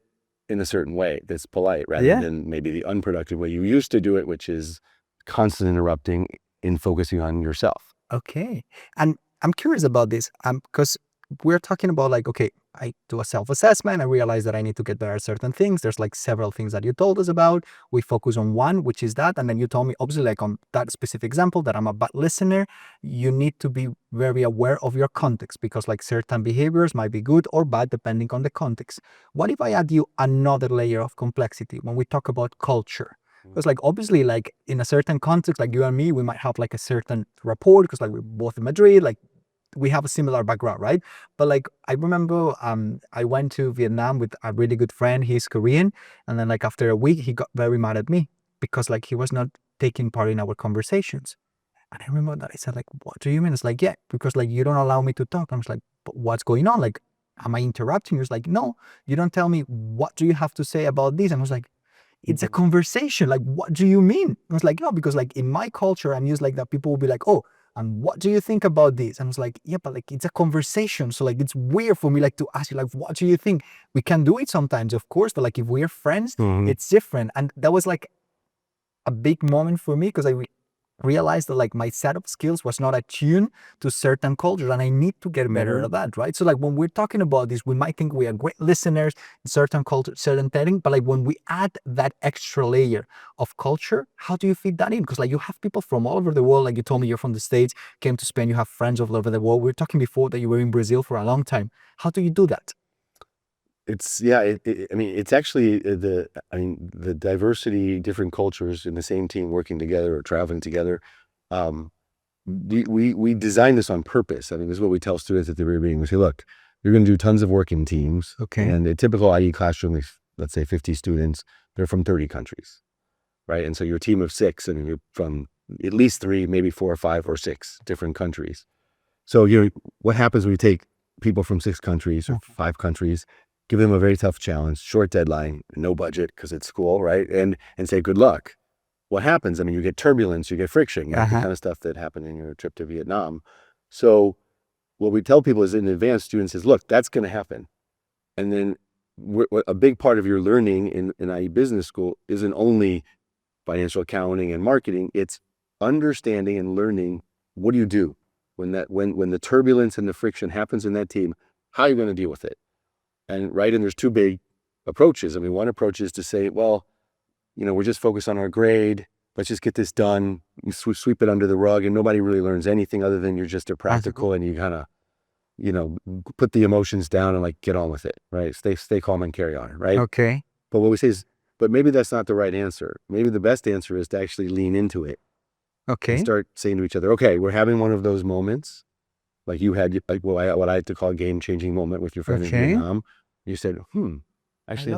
in a certain way that's polite, rather than maybe the unproductive way you used to do it, which is constant interrupting and focusing on yourself. Okay. And I'm curious about this, because we're talking about like, okay, I do a self-assessment. I realize that I need to get better at certain things. There's like several things that you told us about. We focus on one, which is that. And then you told me, obviously, like on that specific example, that I'm a bad listener. You need to be very aware of your context, because like certain behaviors might be good or bad depending on the context. What if I add you another layer of complexity when we talk about culture? Because like obviously like in a certain context, like you and me, we might have like a certain rapport because like we're both in Madrid, like we have a similar background, right? But like I remember I went to Vietnam with a really good friend. He's Korean, and then like after a week he got very mad at me because like he was not taking part in our conversations. And I remember that I said like, what do you mean? It's like, yeah, because like you don't allow me to talk. I was like, but what's going on? Like, am I interrupting? He was like, no, you don't tell me what do you have to say about this. And I was like, it's a conversation. Like, what do you mean? I was like, no, because like in my culture, I'm used like that. People will be like, oh, and what do you think about this? And I was like, yeah, but like it's a conversation. So like it's weird for me like to ask you like, what do you think? We can do it sometimes, of course, but like if we're friends, it's different. And that was like a big moment for me, because I realized that like my set of skills was not attuned to certain cultures, and I need to get better at that, right? So like when we're talking about this, we might think we are great listeners in certain culture, certain setting, but like when we add that extra layer of culture, how do you fit that in? Because like you have people from all over the world, like you told me you're from the States, came to Spain, you have friends all over the world. We were talking before that you were in Brazil for a long time. How do you do that? It's actually the diversity, different cultures in the same team working together or traveling together. We designed this on purpose. I mean, this is what we tell students at the very beginning. We say, look, you're going to do tons of work in teams. Okay. And a typical IE classroom, let's say 50 students, they're from 30 countries, right? And so you're a team of 6, and you're from at least 3, maybe 4 or 5 or 6 different countries. So what happens when you take people from 6 countries or 5 countries, give them a very tough challenge, short deadline, no budget because it's school, right? And say, good luck. What happens? I mean, you get turbulence, you get friction, the kind of stuff that happened in your trip to Vietnam. So what we tell people is in advance, students says, look, that's going to happen. And then a big part of your learning in IE Business School isn't only financial accounting and marketing, it's understanding and learning what do you do when the turbulence and the friction happens in that team, how are you going to deal with it? And there's 2 big approaches. I mean, one approach is to say, well, we're just focused on our grade. Let's just get this done, sweep it under the rug, and nobody really learns anything other than you're just a practical and you kind of, put the emotions down and like get on with it, right? Stay calm and carry on, right? Okay. But what we say is, but maybe that's not the right answer. Maybe the best answer is to actually lean into it. Okay. And start saying to each other, okay, we're having one of those moments, like you had, like what I like to call a game-changing moment with your friend in Vietnam. You said, actually,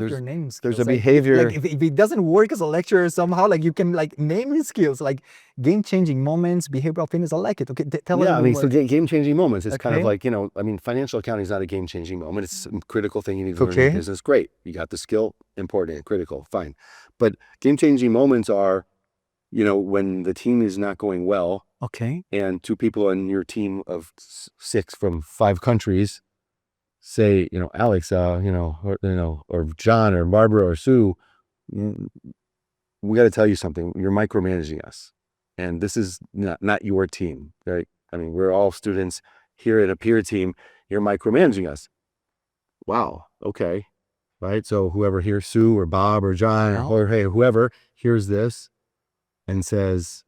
there's a behavior. Like if it doesn't work as a lecturer somehow, like you can like name his skills, like game-changing moments, behavioral fitness. I like it. Okay, tell us. Yeah, I mean, so game-changing moments. It's kind of like, I mean, financial accounting is not a game-changing moment. It's a critical thing you need to learn in business. Great, you got the skill, important, critical, fine. But game-changing moments are, when the team is not going well. Okay. And 2 people on your team of 6 from 5 countries say, Alex, or John or Barbara or Sue, we got to tell you something. You're micromanaging us, and this is not your team, right? I mean, we're all students here at a peer team. You're micromanaging us. Wow. Okay. Right. So whoever hears Sue or Bob or John or hey, whoever hears this and says,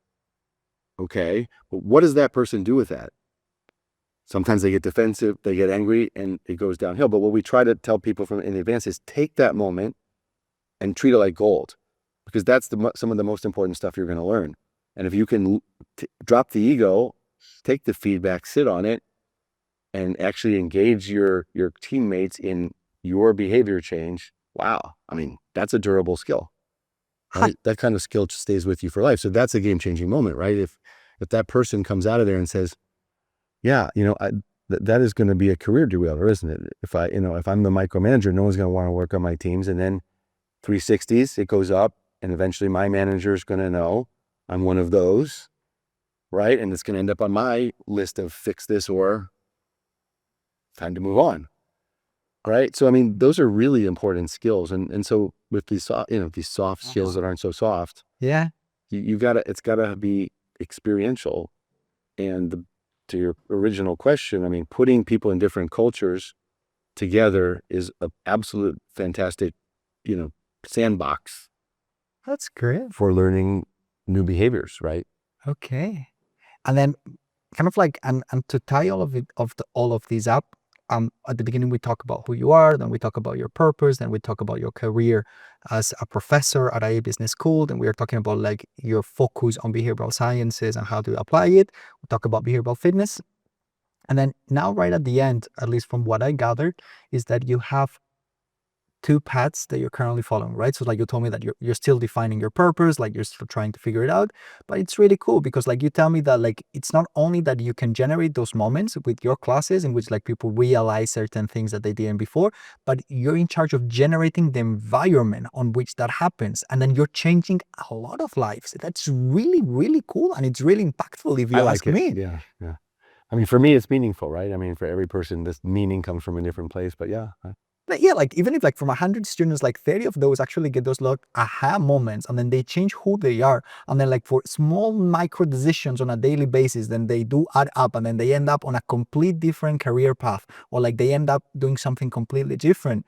okay, but what does that person do with that? Sometimes they get defensive, they get angry, and it goes downhill. But what we try to tell people from in advance is take that moment and treat it like gold, because that's some of the most important stuff you're going to learn. And if you can drop the ego, take the feedback, sit on it, and actually engage your teammates in your behavior change, wow, I mean, that's a durable skill. Right? That kind of skill stays with you for life. So that's a game-changing moment, right? If that person comes out of there and says, yeah, that is going to be a career derailler, isn't it? If I'm the micromanager, no one's going to want to work on my teams. And then 360s, it goes up, and eventually my manager is going to know I'm one of those, right? And it's going to end up on my list of fix this or time to move on, right? So, I mean, those are really important skills. And so with these soft skills that aren't so soft, it's gotta be experiential. And to your original question, I mean, putting people in different cultures together is an absolute fantastic, sandbox. That's great. For learning new behaviors, right? Okay. And then kind of like, and to tie all of these up, at the beginning we talk about who you are, then we talk about your purpose, then we talk about your career as a professor at IE Business School, then we are talking about like your focus on behavioral sciences and how to apply it. We talk about behavioral fitness. And then now right at the end, at least from what I gathered, is that you have 2 paths that you're currently following, right? So like you told me that you're still defining your purpose, like you're still trying to figure it out, but it's really cool because like you tell me that like it's not only that you can generate those moments with your classes in which like people realize certain things that they didn't before, but you're in charge of generating the environment on which that happens, and then you're changing a lot of lives. That's really, really cool, and it's really impactful if you ask me. Yeah. I mean, for me, it's meaningful, right? I mean, for every person, this meaning comes from a different place, but yeah. But yeah, like even if like from 100 students, like 30 of those actually get those like aha moments, and then they change who they are. And then like for small micro decisions on a daily basis, then they do add up, and then they end up on a complete different career path, or like they end up doing something completely different.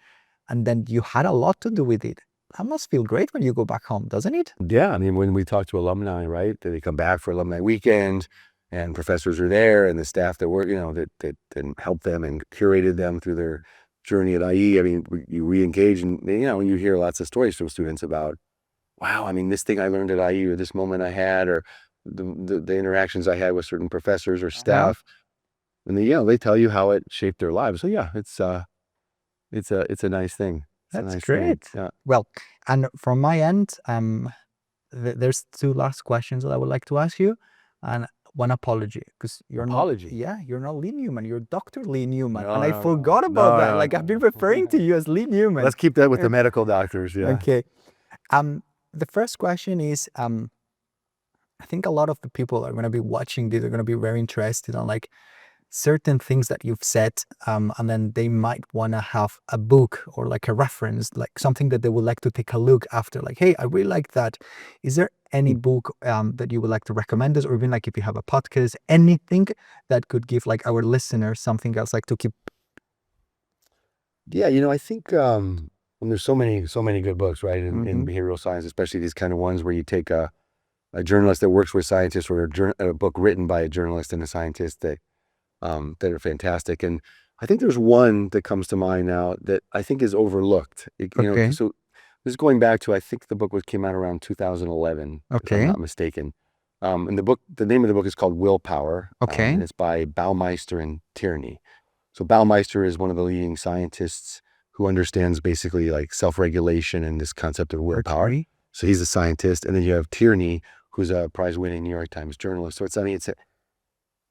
And then you had a lot to do with it. That must feel great when you go back home, doesn't it? Yeah, I mean, when we talk to alumni, right, they come back for alumni weekend, and professors are there, and the staff that work, that helped them and curated them through their journey at IE. I mean, you re-engage, and you hear lots of stories from students about, wow, I mean, this thing I learned at IE, or this moment I had, or the interactions I had with certain professors or staff, and they tell you how it shaped their lives. So yeah, it's a nice thing. That's great. Yeah. Well, and from my end, there's 2 last questions that I would like to ask you. And one apology, because you're Apology? you're not Lee Newman, you're Dr. Lee Newman. No, And I no, forgot no. about No, that. no, Like, I've been no. referring to you as Lee Newman. Let's keep that with the medical doctors. Yeah. Okay. The first question is, I think a lot of the people are going to be watching this are going to be very interested on like certain things that you've said, and then they might want to have a book or like a reference, like something that they would like to take a look after, like, hey, I really like that. Is there any book that you would like to recommend us, or even like if you have a podcast, anything that could give like our listeners something else like to keep? Yeah, I think when there's so many good books, right, in behavioral science, especially these kind of ones where you take a journalist that works with scientists, or a book written by a journalist and a scientist that are fantastic. And I think there's one that comes to mind now that I think is overlooked. Okay. So this is going back to, I think the book came out around 2011, if I'm Okay. not mistaken. And the name of the book is called Willpower. Okay. And it's by Baumeister and Tierney. So Baumeister is one of the leading scientists who understands basically like self-regulation and this concept of willpower. Okay. So he's a scientist. And then you have Tierney, who's a prize-winning New York Times journalist. So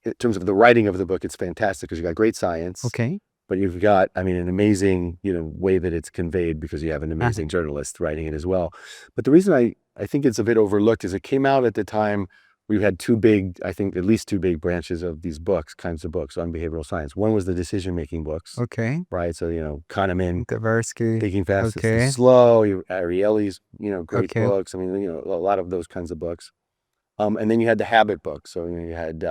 in terms of the writing of the book, it's fantastic because you got great science. Okay. But you've got, an amazing, way that it's conveyed, because you have an amazing journalist writing it as well. But the reason I think it's a bit overlooked is it came out at the time we had at least two big branches of these kinds of books on behavioral science. One was the decision-making books. Okay. Right? So, Kahneman, Tversky. Thinking Fast Okay. and Slow, Ariely's, great Okay. books. A lot of those kinds of books. And then you had the habit books. So, you had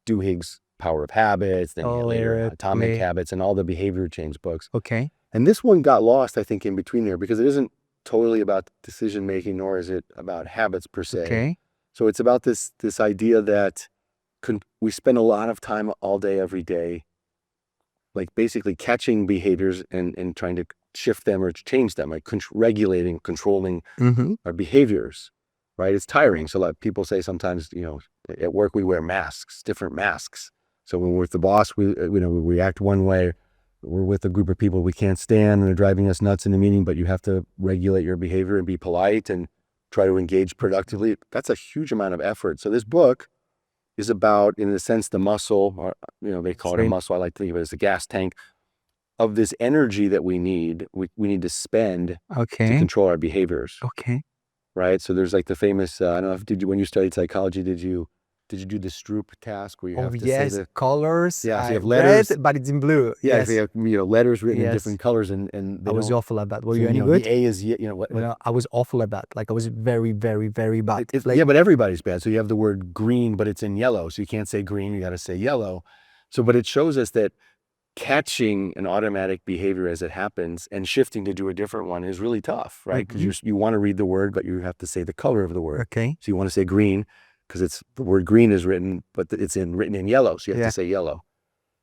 Duhigg's Power of Habits, then you had later Atomic Habits, and all the behavior change books. Okay. And this one got lost, I think, in between there, because it isn't totally about decision making, nor is it about habits per se. Okay. So it's about this idea that we spend a lot of time all day, every day, like basically catching behaviors and trying to shift them or change them, like regulating, controlling our behaviors. Right? It's tiring. So like people say sometimes, at work we wear masks, different masks. So when we're with the boss, we react one way. We're with a group of people we can't stand and they're driving us nuts in the meeting, but you have to regulate your behavior and be polite and try to engage productively. That's a huge amount of effort. So this book is about, in a sense, the muscle, or, they call it a muscle. I like to think of it as a gas tank of this energy that we need. We need to spend to control our behaviors. Okay. Right. So there's like the famous, I don't know, when you studied psychology, did you do the Stroop task where you have to say the colors? Yeah, so you have letters, but it's in blue. Yeah, Yes. so you have letters written in different colors, and I was awful at that. Were you any the good? A is what? Well, I was awful at that. Like I was very, very, very bad. Yeah, but everybody's bad. So you have the word green, but it's in yellow. So you can't say green, you got to say yellow. So, but it shows us that catching an automatic behavior as it happens and shifting to do a different one is really tough, right? Because you want to read the word, but you have to say the color of the word. Okay. So you want to say green because the word green is written, but it's written in yellow. So you have to say yellow.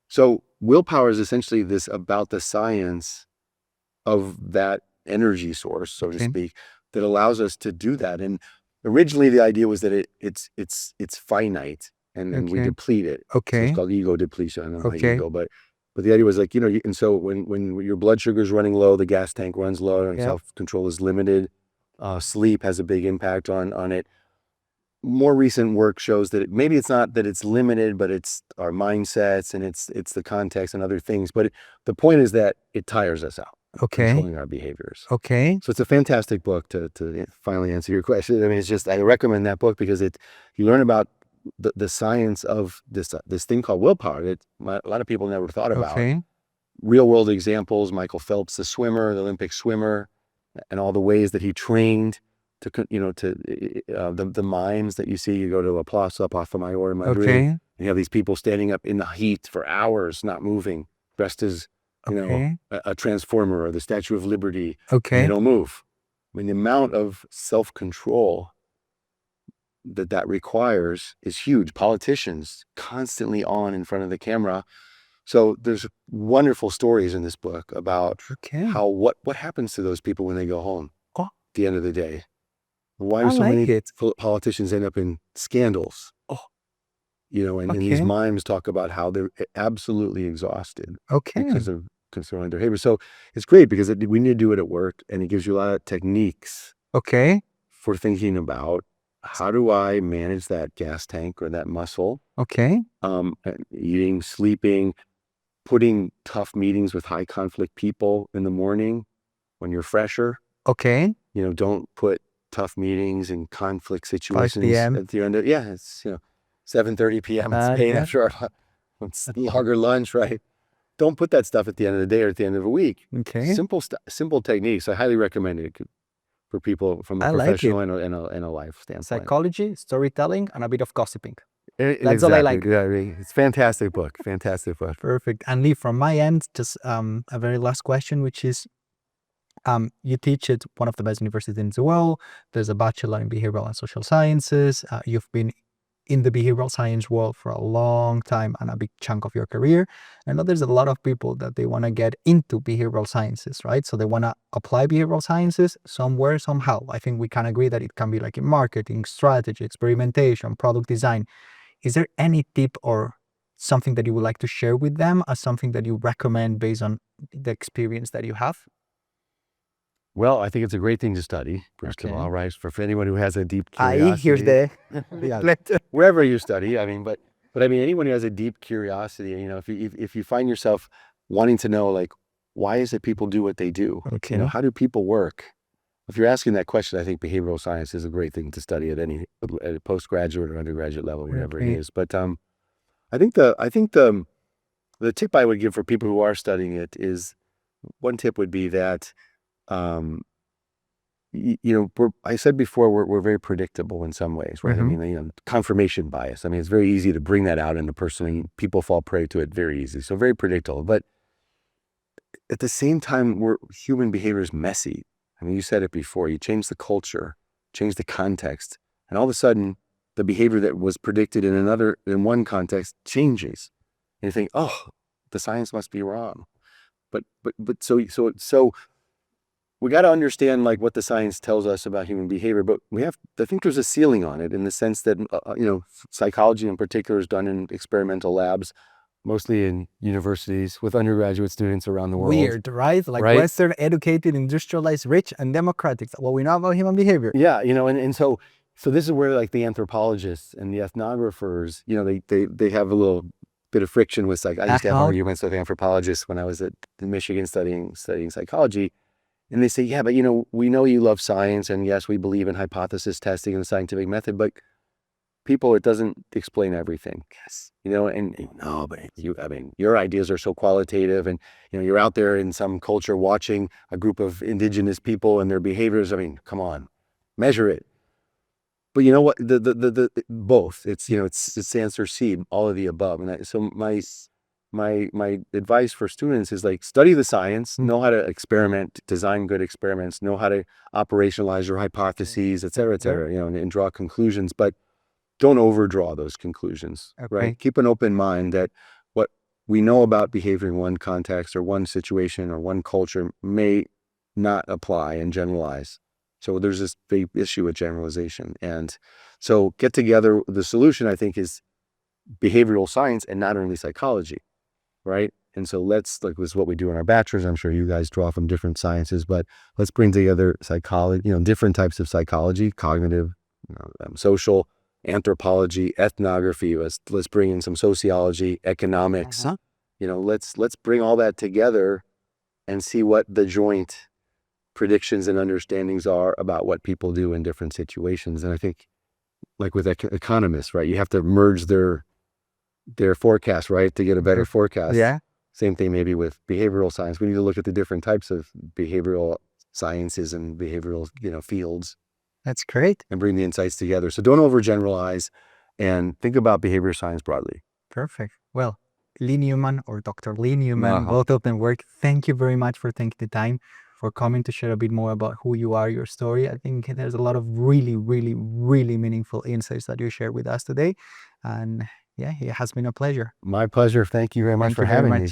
So willpower is essentially about the science of that energy source, so to speak, that allows us to do that. And originally the idea was that it's finite, and then we deplete it. Okay. So it's called ego depletion. I don't know how ego, but the idea was like, and so when your blood sugar is running low, the gas tank runs low, and self-control is limited. Sleep has a big impact on it. More recent work shows that maybe it's not that it's limited, but it's our mindsets and it's the context and other things. But the point is that it tires us out. Controlling our behaviors. Okay. So it's a fantastic book to finally answer your question. I mean, I recommend that book because you learn about the science of this thing called willpower that a lot of people never thought about. Okay. Real world examples: Michael Phelps, the swimmer, the Olympic swimmer, and all the ways that he trained to the mimes that you see. You go to a Plaza Mayor in Madrid, and you have these people standing up in the heat for hours, not moving, dressed as a transformer or the Statue of Liberty. And they don't move. I mean, the amount of self-control that requires is huge. Politicians constantly on in front of the camera. So there's wonderful stories in this book about how what happens to those people when they go home at the end of the day. Why do so many politicians end up in scandals? And these mimes talk about how they're absolutely exhausted because of controlling their behavior. So it's great because we need to do it at work, and it gives you a lot of techniques for thinking about how do I manage that gas tank or that muscle? Okay. Eating, sleeping, putting tough meetings with high conflict people in the morning when you're fresher. Okay. Don't put tough meetings and conflict 5 situations p.m. at the end of, it's, 7:30 p.m. It's paid Yeah. after it's longer lunch, right? Don't put that stuff at the end of the day or at the end of a week. Okay. Simple techniques. I highly recommend it for people from a I like it. professional and a life standpoint. Psychology, storytelling, and a bit of gossiping. That's Exactly. all I like. Yeah, it's fantastic book. Fantastic book. Perfect. And Lee, from my end, just a very last question, which is, you teach at one of the best universities in the world. There's a bachelor in behavioral and social sciences. You've been in the behavioral science world for a long time and a big chunk of your career. I know there's a lot of people that they want to get into behavioral sciences, right? So they want to apply behavioral sciences somewhere, somehow. I think we can agree that it can be like in marketing, strategy, experimentation, product design. Is there any tip or something that you would like to share with them as something that you recommend based on the experience that you have? Well, I think it's a great thing to study, first of Okay. all, right? For anyone who has a deep Here's curiosity. the Yeah, wherever you study, but anyone who has a deep curiosity, if you find yourself wanting to know, like, why is it people do what they do? Okay. How do people work? If you're asking that question, I think behavioral science is a great thing to study at a postgraduate or undergraduate level, whatever it Okay. is. But I think the tip I would give for people who are studying it is, one tip would be that, I said before, we're very predictable in some ways, right? Confirmation bias. It's very easy to bring that out in a person, and people fall prey to it very easily. So very predictable. But at the same time, human behavior is messy. You said it before. You change the culture, change the context, and all of a sudden, the behavior that was predicted in one context changes. And you think, oh, the science must be wrong. But so we got to understand, like, what the science tells us about human behavior, but I think there's a ceiling on it, in the sense that, psychology in particular is done in experimental labs, mostly in universities with undergraduate students around the world. Weird, right? Like, right? Western, educated, industrialized, rich, and democratic. What we know about human behavior. Yeah, and so this is where, like, the anthropologists and the ethnographers, they have a little bit of friction with, like, I used to have arguments with anthropologists when I was in Michigan studying psychology. And they say, yeah, but we know you love science, and yes, we believe in hypothesis testing and the scientific method, but people, it doesn't explain everything. Yes. But your ideas are so qualitative, and you're out there in some culture watching a group of indigenous people and their behaviors. Come on, measure it. But you know what? The both. It's answer C, all of the above. And so my advice for students is, like, study the science, know how to experiment, design good experiments, know how to operationalize your hypotheses, et cetera, and draw conclusions, but don't overdraw those conclusions, right? Keep an open mind that what we know about behavior in one context or one situation or one culture may not apply and generalize. So there's this big issue with generalization. And so get together. The solution, I think, is behavioral science and not only psychology. Right. And so this is what we do in our bachelor's. I'm sure you guys draw from different sciences, but let's bring together psychology, different types of psychology, cognitive, social, anthropology, ethnography. Let's bring in some sociology, economics. Let's bring all that together and see what the joint predictions and understandings are about what people do in different situations. And I think, like with economists, right, you have to merge their forecast, right, to get a better forecast. Yeah. Same thing maybe with behavioral science. We need to look at the different types of behavioral sciences and behavioral, fields. That's great. And bring the insights together. So don't overgeneralize, and think about behavior science broadly. Perfect. Well, Lee Newman, or Dr. Lee Newman, both of them work. Thank you very much for taking the time, for coming to share a bit more about who you are, your story. I think there's a lot of really, really, really meaningful insights that you shared with us today. And yeah, it has been a pleasure. My pleasure. Thank you very much for having me.